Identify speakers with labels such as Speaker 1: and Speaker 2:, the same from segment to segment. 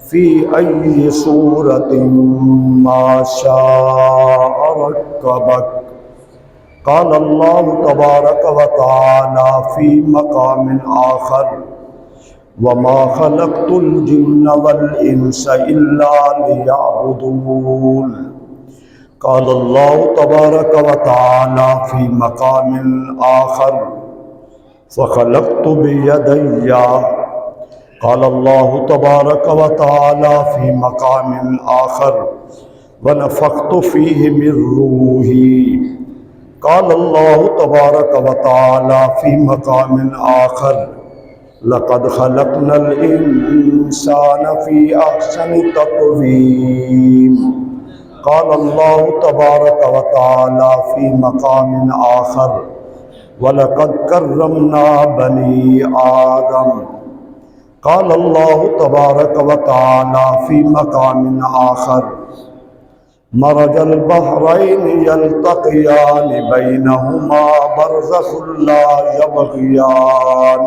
Speaker 1: فی ای صورت ما شاء رکبک۔ قال اللہ تبارک و تعالی فی مقام آخر وما خلقت الجن والانس الا لیعبدون۔ قال اللہ تبارک و تعالی فی مقام آخر فخلقت بیدی۔ قال اللہ تبارک و تعالی فی مقام آخر ونفخت فیہ من روحی۔ قال اللہ تبارک و تعالی فی مقام آخر لقد خلقنا الانسان فی احسن تقویم۔ قال اللہ تبارک و تعالی فی مقام آخر وَلَقَدْ كَرَّمْنَا بَنِي آدَمَ۔ قال اللہ تبارک و تعالی فی مقام آخر مرج البحرین یلتقیان بینہما برزخ لا یبغیان۔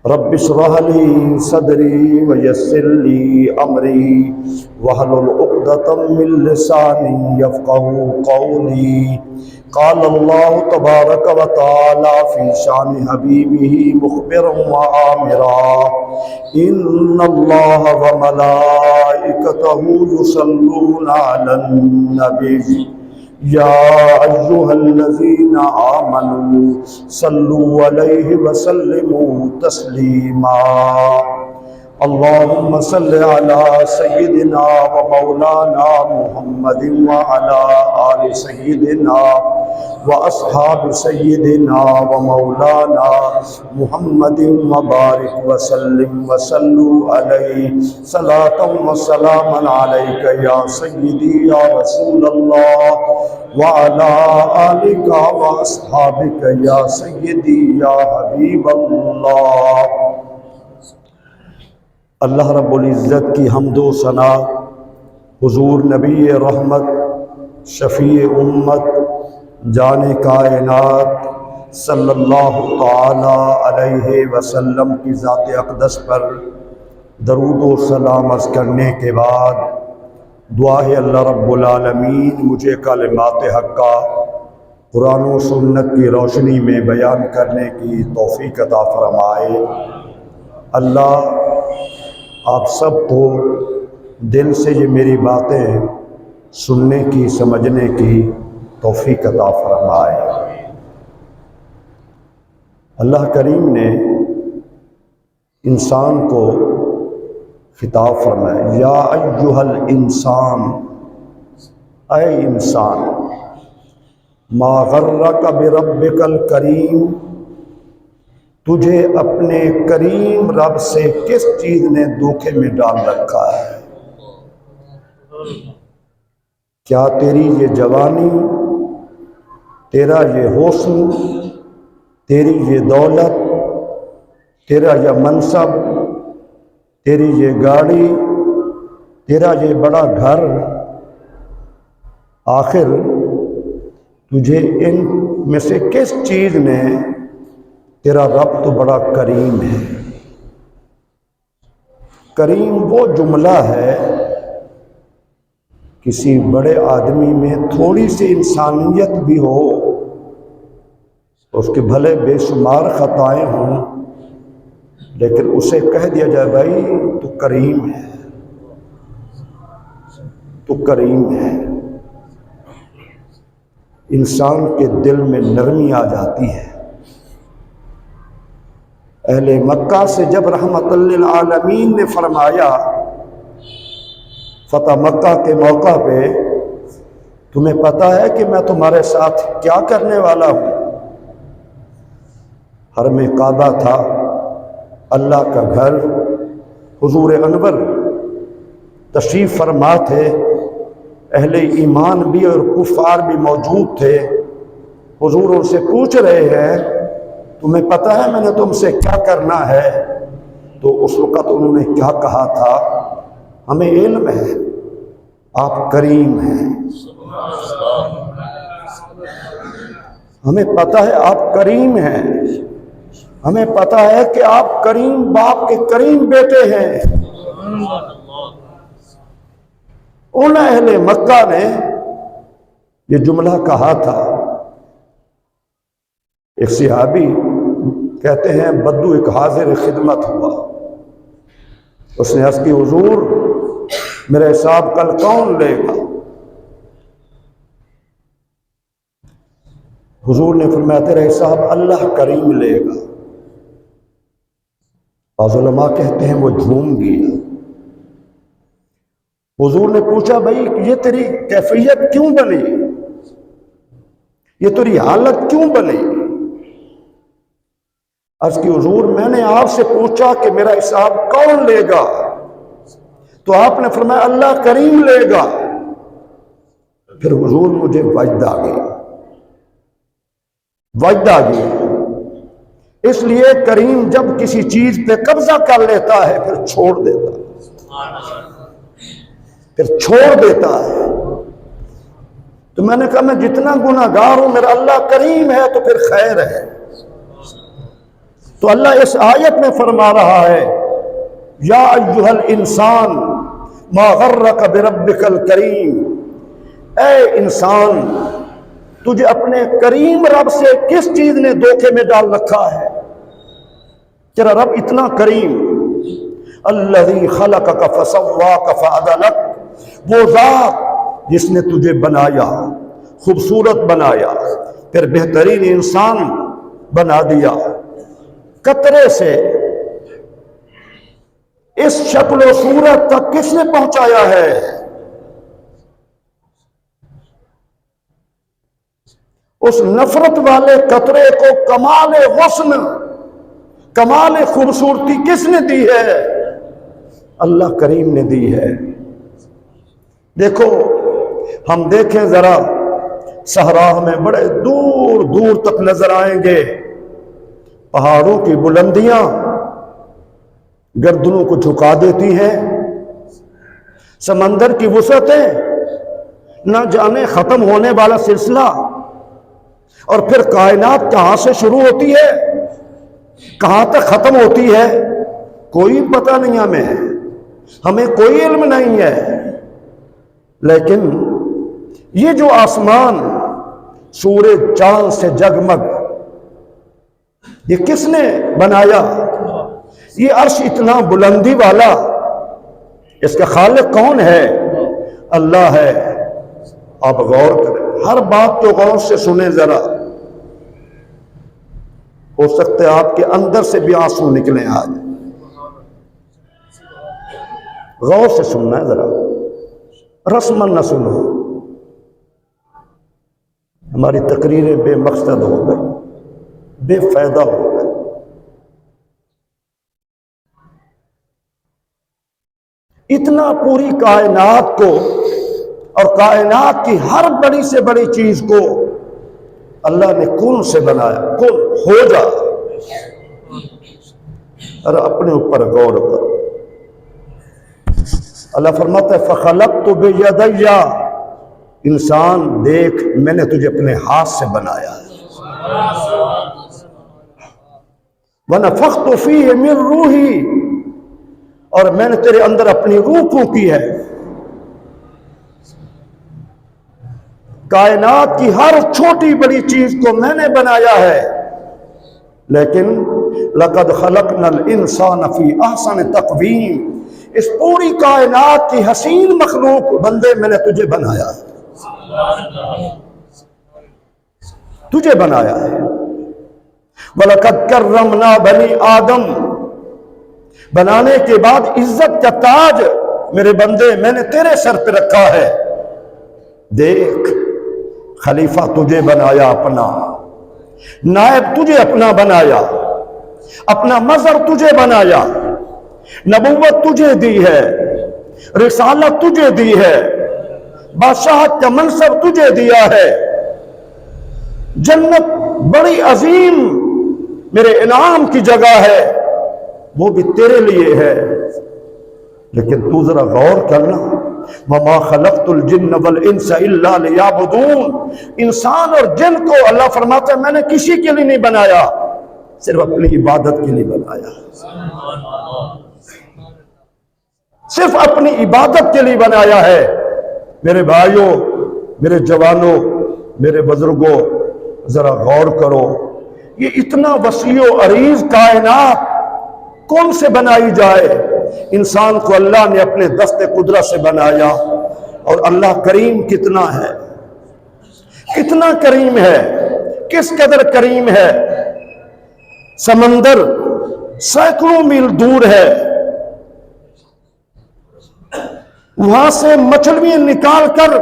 Speaker 1: رب اشرح لی صدری ویسر لی امری واحلل عقدۃ من لسانی یفقہوا قولی۔ قال اللہ تبارک و تعالی فی شان حبیبہ مخبرا وآمرا ان اللہ وملائکتہ یصلون علی النبی یا ایہا الذین آمنوا صلوا علیہ وسلموا تسلیما۔ اللہم صل علی سیدنا و مولانا محمد وعلی آل سیدنا و اصحاب سیدنا و مولانا محمد وبارک وسلم وصلوا علیہ صلاۃ و سلاما علیک یا سیدی یا رسول اللہ وعلی آلک و اصحابک یا سیدی یا حبیب اللہ۔ اللہ رب العزت کی حمد و ثنا حضور نبی رحمت شفیع امت جان کائنات صلی اللہ تعالی علیہ وسلم کی ذات اقدس پر درود و سلام عرض کرنے کے بعد دعا ہے اللہ رب العالمین مجھے کلمات حقہ قرآن و سنت کی روشنی میں بیان کرنے کی توفیق عطا فرمائے۔ اللہ آپ سب کو دل سے یہ میری باتیں سننے کی سمجھنے کی توفیق عطا فرمائے۔ اللہ کریم نے انسان کو خطاب فرمایا یا ایہا الانسان، اے انسان، ما غرک بربک الکریم، تجھے اپنے کریم رب سے کس چیز نے دھوکے میں ڈال رکھا ہے؟ کیا تیری یہ جوانی، تیرا یہ حسن، تیری یہ دولت، تیرا یہ منصب، تیری یہ گاڑی، تیرا یہ بڑا گھر، آخر تجھے ان میں سے کس چیز نے، تیرا رب تو بڑا کریم ہے۔ کریم وہ جملہ ہے کسی بڑے آدمی میں تھوڑی سی انسانیت بھی ہو، اس کے بھلے بے شمار خطائیں ہوں، لیکن اسے کہہ دیا جائے بھائی تو کریم ہے، تو کریم ہے۔ انسان کے دل میں نرمی آ جاتی ہے۔ اہل مکہ سے جب رحمت للعالمین نے فرمایا فتح مکہ کے موقع پہ، تمہیں پتہ ہے کہ میں تمہارے ساتھ کیا کرنے والا ہوں؟ حرم کعبہ تھا، اللہ کا گھر، حضور انور تشریف فرما تھے، اہل ایمان بھی اور کفار بھی موجود تھے۔ حضور ان سے پوچھ رہے ہیں تمہیں پتہ ہے میں نے تم سے کیا کرنا ہے؟ تو اس وقت انہوں نے کیا کہا تھا؟ ہمیں علم ہے آپ کریم ہیں، ہمیں پتہ ہے آپ کریم ہیں، ہمیں پتہ ہے کہ آپ کریم باپ کے کریم بیٹے ہیں، ان اہل مکہ نے یہ جملہ کہا تھا. ایک صحابی کہتے ہیں بدو ایک حاضر خدمت ہوا. اس نے عرض کی حضور میرا حساب کل کون لے گا؟ حضور نے فرمایا تیرا حساب اللہ کریم لے گا. بعض علماء کہتے ہیں وہ جھوم گیا. حضور نے پوچھا بھائی یہ تیری کیفیت کیوں بنی، یہ تیری حالت کیوں بنی؟ عرض کی حضور میں نے آپ سے پوچھا کہ میرا حساب کون لے گا، تو آپ نے فرمایا اللہ کریم لے گا. پھر حضور مجھے وجد آ گئی، وجد آ گئی. اس لیے کریم جب کسی چیز پہ قبضہ کر لیتا ہے پھر چھوڑ دیتا ہے، پھر چھوڑ دیتا ہے. تو میں نے کہا میں جتنا گناہ گار ہوں میرا اللہ کریم ہے تو پھر خیر ہے. تو اللہ اس آیت میں فرما رہا ہے یا ایھا الانسان ما غرک بربک الکریم، اے انسان تجھے اپنے کریم رب سے کس چیز نے دھوکے میں ڈال رکھا ہے؟ تیرا رب اتنا کریم. الذی خلقک فسواک فعدلک، وہ ذات جس نے تجھے بنایا، خوبصورت بنایا، پھر بہترین انسان بنا دیا. قطرے سے اس شکل و صورت تک کس نے پہنچایا ہے؟ اس نفرت والے قطرے کو کمال حسن، کمال خوبصورتی کس نے دی ہے؟ اللہ کریم نے دی ہے. دیکھو ہم دیکھیں ذرا صحرا میں بڑے دور دور تک نظر آئیں گے، پہاڑوں کی بلندیاں گردنوں کو جھکا دیتی ہیں، سمندر کی وسعتیں نہ جانے ختم ہونے والا سلسلہ، اور پھر کائنات کہاں سے شروع ہوتی ہے کہاں تک ختم ہوتی ہے کوئی پتہ نہیں، ہمیں کوئی علم نہیں ہے. لیکن یہ جو آسمان سورج چاند سے جگمگ یہ کس نے بنایا؟ یہ عرش اتنا بلندی والا، اس کا خالق کون ہے؟ اللہ ہے. آپ غور کریں، ہر بات تو غور سے سنیں ذرا، ہو سکتا ہے آپ کے اندر سے بھی آنسو نکلیں. آج غور سے سننا ہے ذرا، رسمن نہ سنو. ہماری تقریریں بے مقصد ہو گئی، بے فائدہ ہو گئی. اتنا پوری کائنات کو اور کائنات کی ہر بڑی سے بڑی چیز کو اللہ نے کن سے بنایا. کن ہو جا. اور اپنے اوپر غور کرو. اللہ فرماتا ہے فخلقت بیدی، انسان دیکھ میں نے تجھے اپنے ہاتھ سے بنایا ہے. وَنَفَخْتُ فِيهِ مِن رُوحِي، اور میں نے تیرے اندر اپنی روح پھونکی ہے. کائنات کی ہر چھوٹی بڑی چیز کو میں نے بنایا ہے. لیکن لَقَدْ خَلَقْنَا الْإِنسَانَ فِي أَحْسَنِ تَقْوِيمٍ، اس پوری کائنات کی حسین مخلوق بندے میں نے تجھے بنایا ہے، تجھے بنایا ہے. وَلَقَدْ كَرَّمْنَا بَنِي آدم، بنانے کے بعد عزت کا تاج میرے بندے میں نے تیرے سر پہ رکھا ہے. دیکھ خلیفہ تجھے بنایا اپنا، نائب تجھے اپنا بنایا، اپنا مظہر تجھے بنایا، نبوت تجھے دی ہے، رسالت تجھے دی ہے، بادشاہت کا منصب تجھے دیا ہے. جنت بڑی عظیم میرے انعام کی جگہ ہے، وہ بھی تیرے لیے ہے. لیکن تو ذرا غور کرنا، وَمَا خَلَقْتُ الْجِنَّ وَالْإِنسَ إِلَّا لِيَعْبُدُونَ، انسان اور جن کو اللہ فرماتا ہے میں نے کسی کے لیے نہیں بنایا، صرف اپنی عبادت کے لیے بنایا، صرف اپنی عبادت کے لیے بنایا ہے۔ میرے بھائیوں، میرے جوانوں، میرے بزرگوں، ذرا غور کرو، یہ اتنا وسیع و عریض کائنات کون سے بنائی جائے؟ انسان کو اللہ نے اپنے دست قدرت سے بنایا، اور اللہ کریم کتنا ہے، کتنا کریم ہے، کس قدر کریم ہے۔ سمندر سینکڑوں میل دور ہے، وہاں سے مچھلیاں نکال کر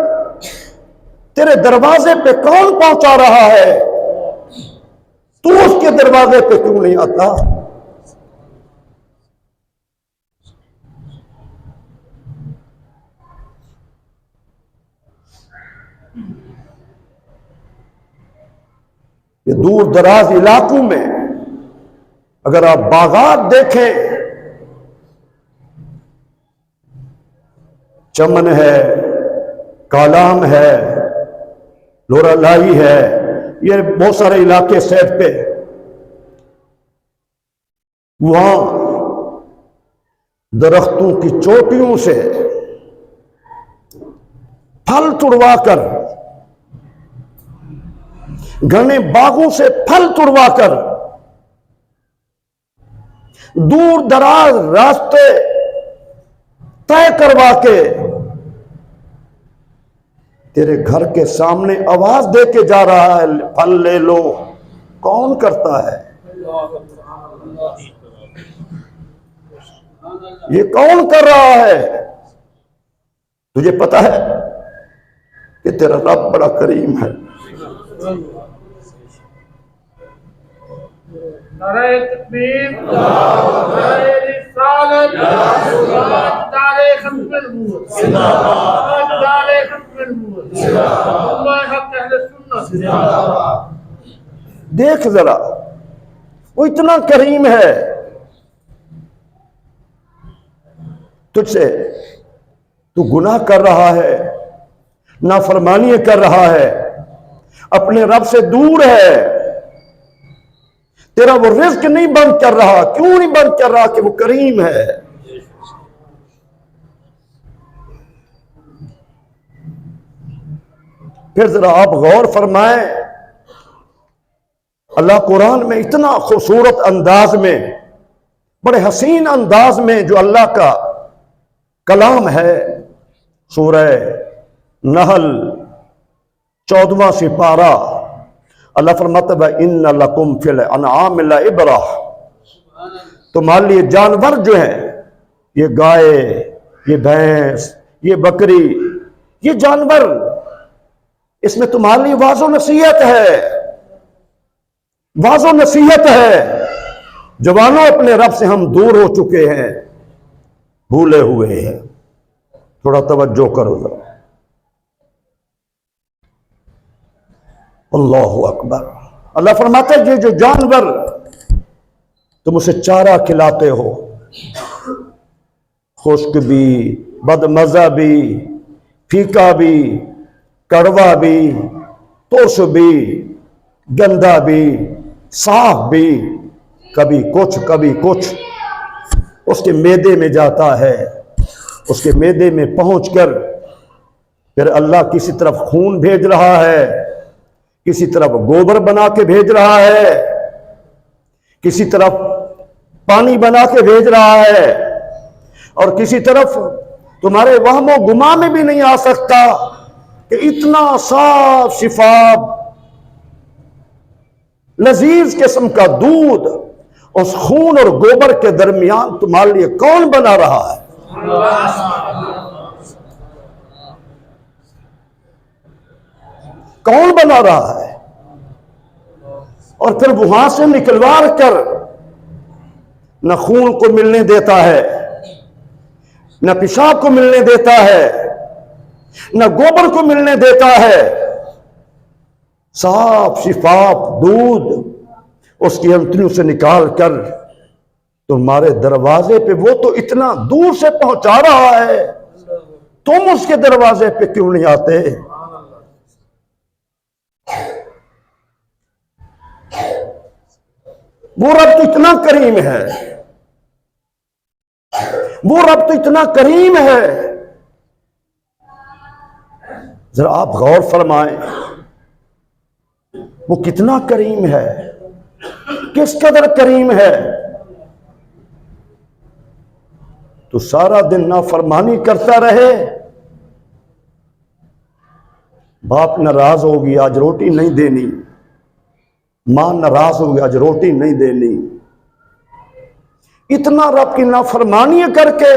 Speaker 1: تیرے دروازے پہ کون پہنچا رہا ہے؟ تو اس کے دروازے پہ کیوں نہیں آتا؟ یہ دور دراز علاقوں میں اگر آپ باغات دیکھیں، چمن ہے، کالام ہے، لورا لائی ہے، یہ بہت سارے علاقے سیٹ پہ، وہاں درختوں کی چوٹیوں سے پھل توڑوا کر، گھنے باغوں سے پھل توڑوا کر، دور دراز راستے طے کروا کے تیرے گھر کے سامنے آواز دے کے جا رہا ہے، پھل لے لو۔ کون کرتا ہے یہ؟ کون کر رہا ہے؟ تجھے پتا ہے کہ تیرا رب بڑا کریم ہے۔
Speaker 2: نعرہ تکبیر، نعرہ رسالت، نعرہ ختم النبوت، نعرہ ختم النبوت، اللہ حق اہل سنت۔
Speaker 1: دیکھ ذرا، وہ اتنا کریم ہے تجھ سے، تو گناہ کر رہا ہے، نافرمانی کر رہا ہے، اپنے رب سے دور ہے، تیرا وہ رزق نہیں بند کر رہا۔ کیوں نہیں بند کر رہا؟ کہ وہ کریم ہے۔ پھر ذرا آپ غور فرمائیں، اللہ قرآن میں اتنا خوبصورت انداز میں، بڑے حسین انداز میں جو اللہ کا کلام ہے، سورہ نحل 14واں سپارہ، اللہ فرماتا ہے ان لکم فی الانعام لعبرہ، تمہارے لیے جانور جو ہیں، یہ گائے، یہ بھینس، یہ بکری، یہ جانور، اس میں تمہارے لیے واضح نصیحت ہے، واضح نصیحت ہے۔ جوانوں، اپنے رب سے ہم دور ہو چکے ہیں، بھولے ہوئے ہیں، تھوڑا توجہ کرو ذرا۔ اللہ اکبر۔ اللہ فرماتا ہے یہ جو جانور تم اسے چارہ کھلاتے ہو، خشک بھی، بدمزہ بھی، پھیکا بھی، کڑوا بھی، ترش بھی، گندا بھی، صاف بھی، کبھی کچھ اس کے معدے میں جاتا ہے، اس کے معدے میں پہنچ کر پھر اللہ کسی طرف خون بھیج رہا ہے، کسی طرف گوبر بنا کے بھیج رہا ہے، کسی طرف پانی بنا کے بھیج رہا ہے، اور کسی طرف تمہارے وہم و گمان میں بھی نہیں آ سکتا کہ اتنا صاف شفاف لذیذ قسم کا دودھ اس خون اور گوبر کے درمیان تمہارے لیے کون بنا رہا ہے؟ کون بنا رہا ہے؟ اور پھر وہاں سے نکلوا کر نہ خون کو ملنے دیتا ہے، نہ پیشاب کو ملنے دیتا ہے، نہ گوبر کو ملنے دیتا ہے، صاف شفاف دودھ اس کی انتڑیوں سے نکال کر تمہارے دروازے پہ، وہ تو اتنا دور سے پہنچا رہا ہے، تم اس کے دروازے پہ کیوں نہیں آتے؟ وہ رب تو اتنا کریم ہے، وہ رب تو اتنا کریم ہے. ذرا آپ غور فرمائیں وہ کتنا کریم ہے، کس قدر کریم ہے. تو سارا دن نافرمانی کرتا رہے، باپ ناراض ہوگی آج روٹی نہیں دینی، ماں ناراض ہوگی آج روٹی نہیں دینی. اتنا رب کی نافرمانی کر کے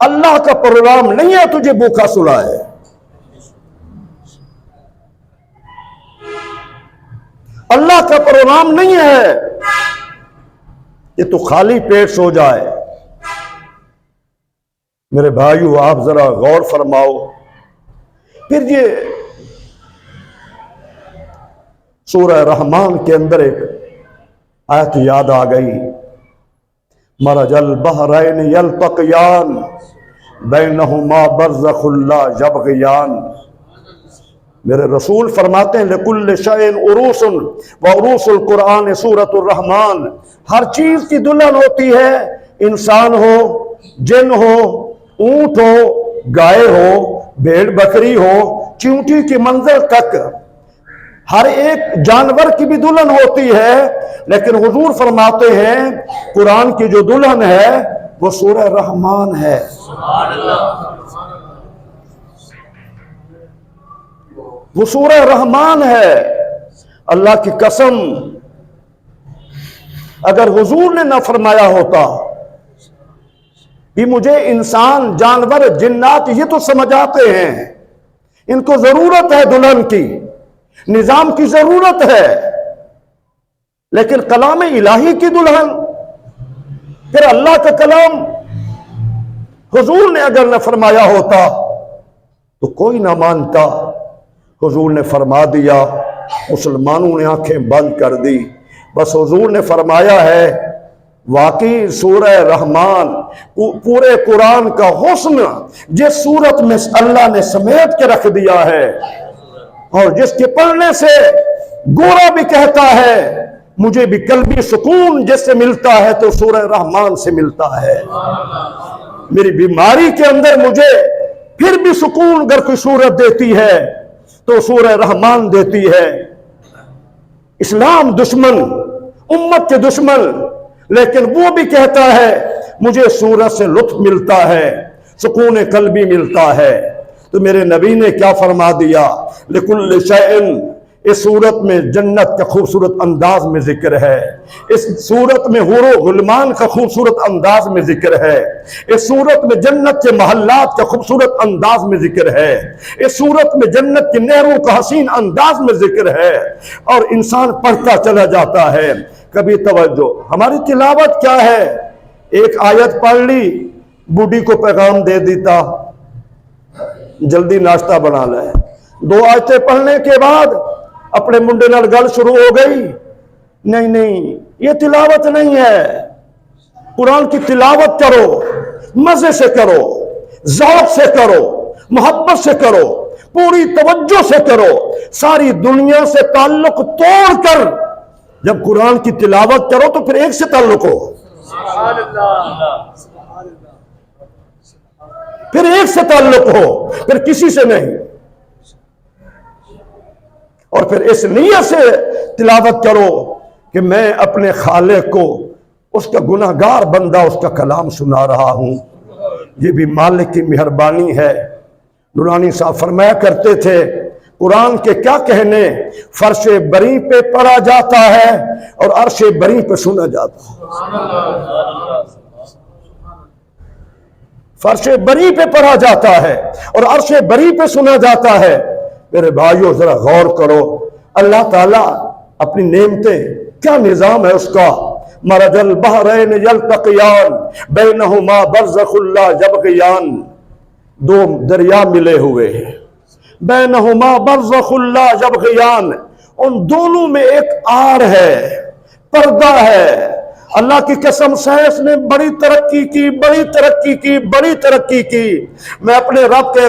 Speaker 1: اللہ کا پروگرام نہیں ہے تجھے بھوکا سلائے. اللہ کا پروگرام نہیں ہے کہ تو خالی پیٹ سو جائے. میرے بھائیو آپ ذرا غور فرماؤ. پھر یہ سورہ رحمان کے اندر ایک آیت یاد آ گئی، مرج البحرین یلتقیان بینہما برزخ لا یبغیان. میرے رسول فرماتے ہیں لکل شیء عروس وعروس القرآن سورۃ الرحمن. ہر چیز کی دلہن ہوتی ہے، انسان ہو، جن ہو، اونٹ ہو، گائے ہو، بھیڑ بکری ہو، چیونٹی کی منظر تک ہر ایک جانور کی بھی دلہن ہوتی ہے. لیکن حضور فرماتے ہیں قرآن کی جو دلہن ہے وہ سورہ رحمان ہے. وہ سورہ رحمان ہے. اللہ کی قسم اگر حضور نے نہ فرمایا ہوتا کہ مجھے انسان، جانور، جنات یہ تو سمجھ آتے ہیں، ان کو ضرورت ہے دلہن کی، نظام کی ضرورت ہے، لیکن کلام الہی کی دلہن، پھر اللہ کا کلام حضور نے اگر نہ فرمایا ہوتا تو کوئی نہ مانتا. حضور نے فرما دیا، مسلمانوں نے آنکھیں بند کر دی. بس حضور نے فرمایا ہے واقعی سورہ رحمان پورے قرآن کا حسن جس صورت میں اللہ نے سمیٹ کے رکھ دیا ہے، اور جس کے پڑھنے سے گورا بھی کہتا ہے مجھے بھی قلبی سکون جس سے ملتا ہے تو سورہ رحمان سے ملتا ہے. میری بیماری کے اندر مجھے پھر بھی سکون اگر کوئی صورت دیتی ہے تو سورہ رحمان دیتی ہے. اسلام دشمن، امت کے دشمن، لیکن وہ بھی کہتا ہے مجھے سورت سے لطف ملتا ہے، سکون قلبی ملتا ہے. تو میرے نبی نے کیا فرما دیا، لکل شیء. اس صورت میں جنت کا خوبصورت انداز میں ذکر ہے، اس صورت میں حور و غلمان کا خوبصورت انداز میں ذکر ہے، اس صورت میں جنت کے محلات کا خوبصورت انداز میں ذکر ہے، اس صورت میں جنت کی نہروں کا حسین انداز میں ذکر ہے. اور انسان پڑھتا چلا جاتا ہے. کبھی توجہ، ہماری تلاوت کیا ہے، ایک آیت پڑھ لی، بوڑھی کو پیغام دے دیتا جلدی ناشتہ بنا لے. 2 آیتیں پڑھنے کے بعد اپنے منڈے نال گل شروع ہو گئی. نہیں، یہ تلاوت نہیں ہے. قرآن کی تلاوت کرو، مزے سے کرو، ذوق سے کرو، محبت سے کرو، پوری توجہ سے کرو. ساری دنیا سے تعلق توڑ کر جب قرآن کی تلاوت کرو تو پھر ایک سے تعلق ہو، پھر ایک سے تعلق ہو، پھر کسی سے نہیں. اور پھر اس نیت سے تلاوت کرو کہ میں اپنے خالق کو، اس کا گناہگار بندہ اس کا کلام سنا رہا ہوں. یہ بھی مالک کی مہربانی ہے. نورانی صاحب فرمایا کرتے تھے قرآن کے کیا کہنے، فرش بری پہ پڑھا جاتا ہے اور عرش بری پہ سنا جاتا ہے. فرش بری پہ پڑھا جاتا ہے اور عرش بری پہ سنا جاتا ہے. میرے بھائیو ذرا غور کرو، اللہ تعالیٰ اپنی نعمتیں، کیا نظام ہے اس کا. مرج البحرین یلتقیان بینہما برزخ لا یبغیان. 2 دریا ملے ہوئے ہیں، بینہما برزخ لا یبغیان. ان دونوں میں ایک آڑ ہے، پردہ ہے. اللہ کی قسم سائنس نے بڑی ترقی کی، بڑی ترقی کی، بڑی ترقی کی. میں اپنے رب کے